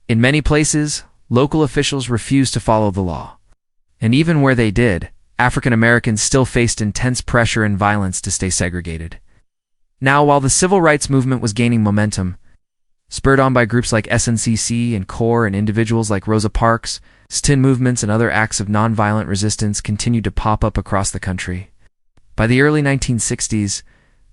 In many places, local officials refused to follow the law. And even where they did, African Americans still faced intense pressure and violence to stay segregated. Now, while the civil rights movement was gaining momentum, spurred on by groups like SNCC and CORE and individuals like Rosa Parks, STIN movements and other acts of nonviolent resistance continued to pop up across the country. By the early 1960s,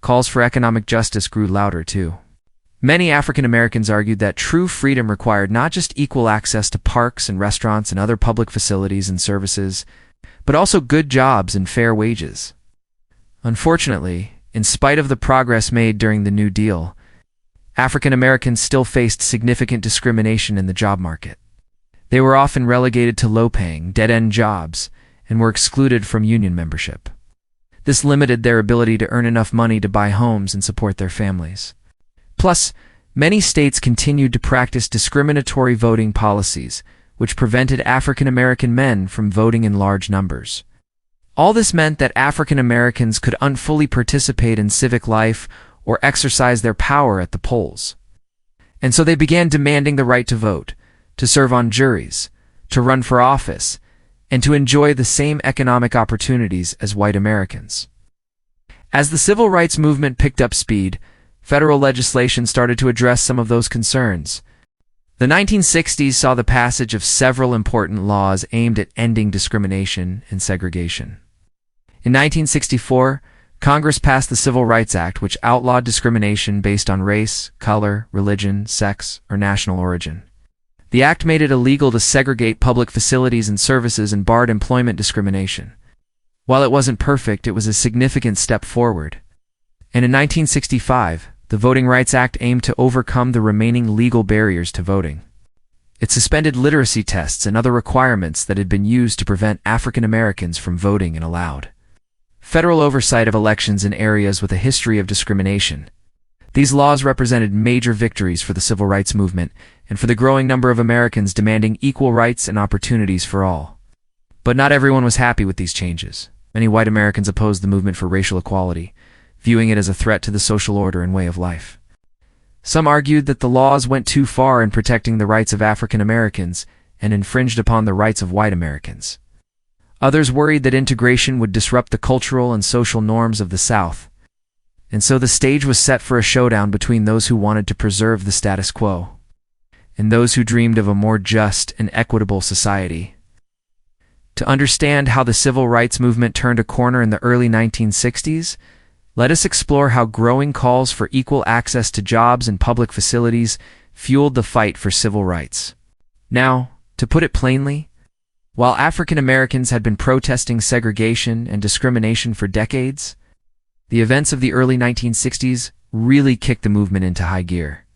calls for economic justice grew louder too. Many African Americans argued that true freedom required not just equal access to parks and restaurants and other public facilities and services, but also good jobs and fair wages. Unfortunately, in spite of the progress made during the New Deal, African Americans still faced significant discrimination in the job market. They were often relegated to low-paying, dead-end jobs and were excluded from union membership. This limited their ability to earn enough money to buy homes and support their families. Plus, many states continued to practice discriminatory voting policies, which prevented African American men from voting in large numbers. All this meant that African Americans could unfully participate in civic life or exercise their power at the polls. And so they began demanding the right to vote, to serve on juries, to run for office, and to enjoy the same economic opportunities as white Americans. As the civil rights movement picked up speed, federal legislation started to address some of those concerns. The 1960s saw the passage of several important laws aimed at ending discrimination and segregation. In 1964, Congress passed the Civil Rights Act, which outlawed discrimination based on race, color, religion, sex, or national origin. The act made it illegal to segregate public facilities and services and barred employment discrimination. While it wasn't perfect, it was a significant step forward. And in 1965, the Voting Rights Act aimed to overcome the remaining legal barriers to voting. It suspended literacy tests and other requirements that had been used to prevent African Americans from voting and allowed federal oversight of elections in areas with a history of discrimination. These laws represented major victories for the civil rights movement and for the growing number of Americans demanding equal rights and opportunities for all. But not everyone was happy with these changes. Many white Americans opposed the movement for racial equality, viewing it as a threat to the social order and way of life. Some argued that the laws went too far in protecting the rights of African Americans and infringed upon the rights of white Americans. Others worried that integration would disrupt the cultural and social norms of the South. And so the stage was set for a showdown between those who wanted to preserve the status quo and those who dreamed of a more just and equitable society. To understand how the civil rights movement turned a corner in the early 1960s, let us explore how growing calls for equal access to jobs and public facilities fueled the fight for civil rights. Now, to put it plainly, while African Americans had been protesting segregation and discrimination for decades, the events of the early 1960s really kicked the movement into high gear.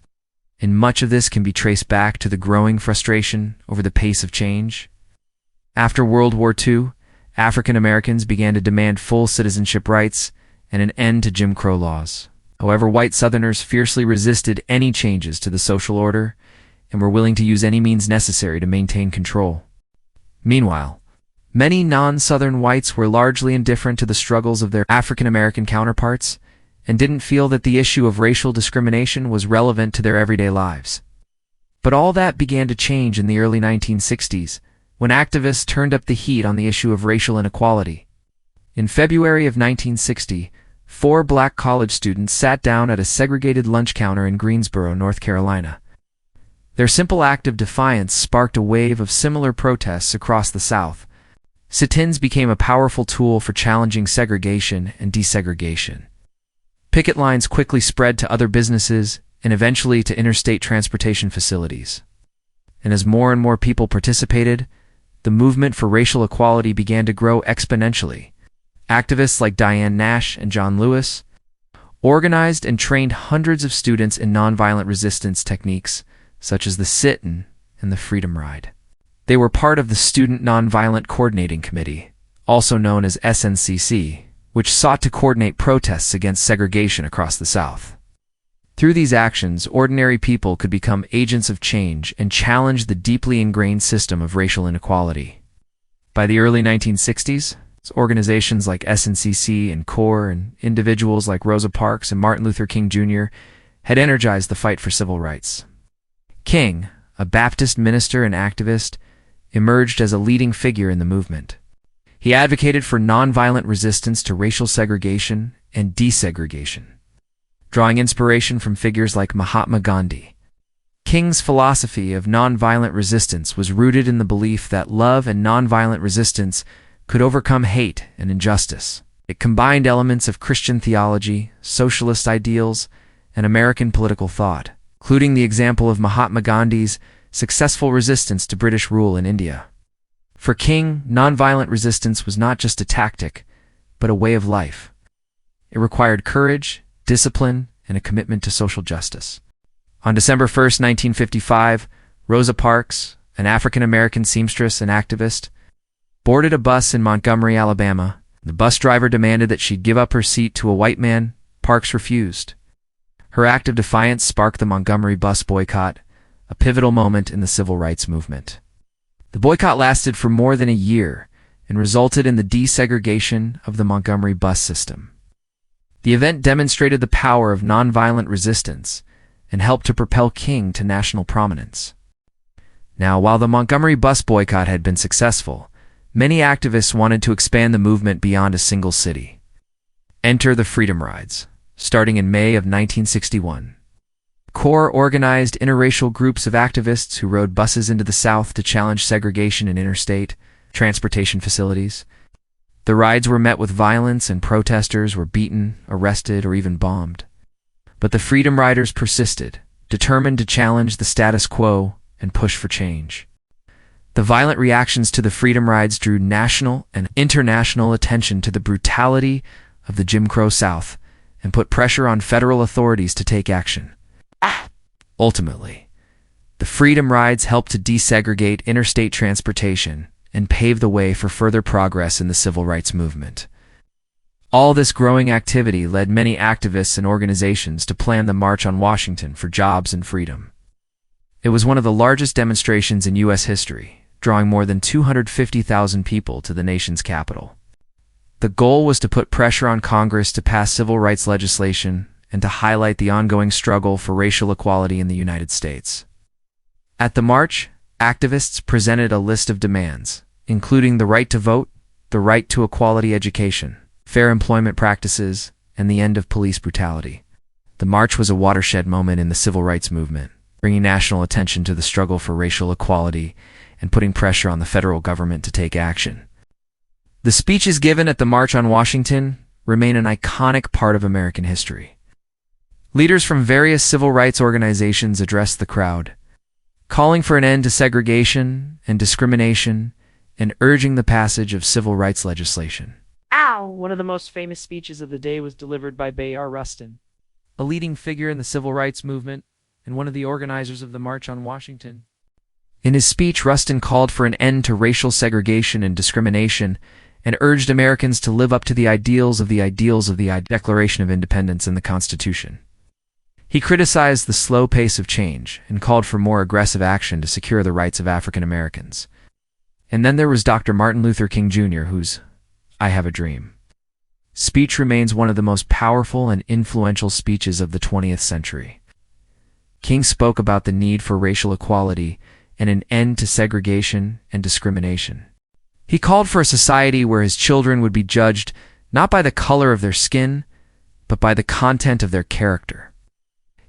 And much of this can be traced back to the growing frustration over the pace of change. After World War II, African Americans began to demand full citizenship rights and an end to Jim Crow laws. However, white Southerners fiercely resisted any changes to the social order and were willing to use any means necessary to maintain control. Meanwhile, many non-Southern whites were largely indifferent to the struggles of their African American counterparts and didn't feel that the issue of racial discrimination was relevant to their everyday lives. But all that began to change in the early 1960s, when activists turned up the heat on the issue of racial inequality. In February of 1960, 4 black college students sat down at a segregated lunch counter in Greensboro, North Carolina. Their simple act of defiance sparked a wave of similar protests across the South. Sit-ins became a powerful tool for challenging segregation and desegregation. Picket lines quickly spread to other businesses and eventually to interstate transportation facilities. And as more and more people participated, the movement for racial equality began to grow exponentially. Activists like Diane Nash and John Lewis organized and trained hundreds of students in nonviolent resistance techniques, such as the sit-in and the Freedom Ride. They were part of the Student Nonviolent Coordinating Committee, also known as SNCC, which sought to coordinate protests against segregation across the South. Through these actions, ordinary people could become agents of change and challenge the deeply ingrained system of racial inequality. By the early 1960s, organizations like SNCC and CORE and individuals like Rosa Parks and Martin Luther King Jr. had energized the fight for civil rights. King, a Baptist minister and activist, emerged as a leading figure in the movement. He advocated for nonviolent resistance to racial segregation and desegregation, drawing inspiration from figures like Mahatma Gandhi. King's philosophy of nonviolent resistance was rooted in the belief that love and nonviolent resistance could overcome hate and injustice. It combined elements of Christian theology, socialist ideals, and American political thought, including the example of Mahatma Gandhi's successful resistance to British rule in India. For King, nonviolent resistance was not just a tactic, but a way of life. It required courage, discipline, and a commitment to social justice. On December 1st, 1955, Rosa Parks, an African-American seamstress and activist, boarded a bus in Montgomery, Alabama. The bus driver demanded that she'd give up her seat to a white man. Parks refused. Her act of defiance sparked the Montgomery bus boycott, a pivotal moment in the civil rights movement. The boycott lasted for more than a year and resulted in the desegregation of the Montgomery bus system. The event demonstrated the power of nonviolent resistance and helped to propel King to national prominence. Now, while the Montgomery bus boycott had been successful, many activists wanted to expand the movement beyond a single city. Enter the Freedom Rides, starting in May of 1961. CORE organized interracial groups of activists who rode buses into the South to challenge segregation in interstate transportation facilities. The rides were met with violence and protesters were beaten, arrested, or even bombed. But the Freedom Riders persisted, determined to challenge the status quo and push for change. The violent reactions to the Freedom Rides drew national and international attention to the brutality of the Jim Crow South and put pressure on federal authorities to take action. Ultimately, the Freedom Rides helped to desegregate interstate transportation and pave the way for further progress in the civil rights movement. All this growing activity led many activists and organizations to plan the March on Washington for Jobs and Freedom. It was one of the largest demonstrations in U.S. history, drawing more than 250,000 people to the nation's capital. The goal was to put pressure on Congress to pass civil rights legislation and to highlight the ongoing struggle for racial equality in the United States. At the march, activists presented a list of demands, including the right to vote, the right to a quality education, fair employment practices, and the end of police brutality. The march was a watershed moment in the civil rights movement, bringing national attention to the struggle for racial equality and putting pressure on the federal government to take action. The speeches given at the March on Washington remain an iconic part of American history. Leaders from various civil rights organizations addressed the crowd, calling for an end to segregation and discrimination and urging the passage of civil rights legislation. One of the most famous speeches of the day was delivered by Bayard Rustin, A leading figure in the civil rights movement and one of the organizers of the March on Washington. In his speech, Rustin called for an end to racial segregation and discrimination and urged Americans to live up to the ideals of the Declaration of Independence and the Constitution. He criticized the slow pace of change and called for more aggressive action to secure the rights of African Americans. And then there was Dr. Martin Luther King Jr., whose "I Have a Dream" speech remains one of the most powerful and influential speeches of the 20th century. King spoke about the need for racial equality and an end to segregation and discrimination. He called for a society where his children would be judged not by the color of their skin, but by the content of their character.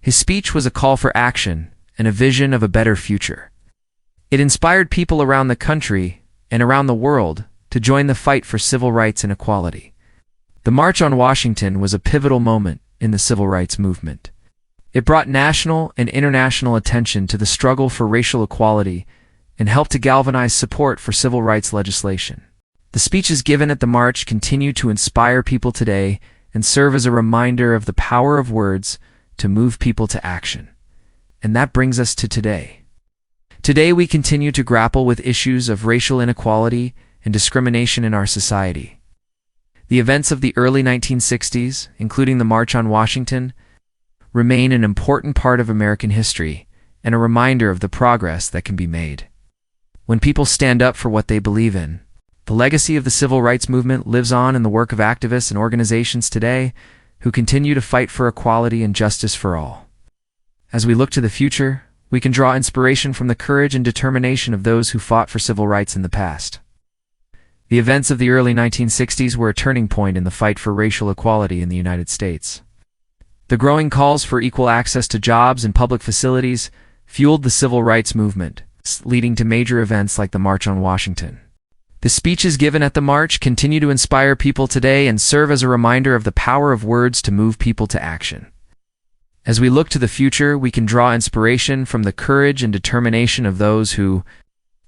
His speech was a call for action and a vision of a better future. It inspired people around the country and around the world to join the fight for civil rights and equality. The March on Washington was a pivotal moment in the civil rights movement. It brought national and international attention to the struggle for racial equality and helped to galvanize support for civil rights legislation. The speeches given at the march continue to inspire people today and serve as a reminder of the power of words to move people to action. And that brings us to today. Today we continue to grapple with issues of racial inequality and discrimination in our society. The events of the early 1960s, including the March on Washington, remain an important part of American history and a reminder of the progress that can be made. When people stand up for what they believe in, the legacy of the civil rights movement lives on in the work of activists and organizations today who continue to fight for equality and justice for all. As we look to the future, we can draw inspiration from the courage and determination of those who fought for civil rights in the past. The events of the early 1960s were a turning point in the fight for racial equality in the United States. The growing calls for equal access to jobs and public facilities fueled the civil rights movement, leading to major events like the March on Washington. The speeches given at the march continue to inspire people today and serve as a reminder of the power of words to move people to action. As we look to the future, we can draw inspiration from the courage and determination of those who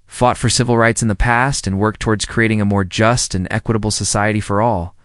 fought for civil rights in the past and worked towards creating a more just and equitable society for all.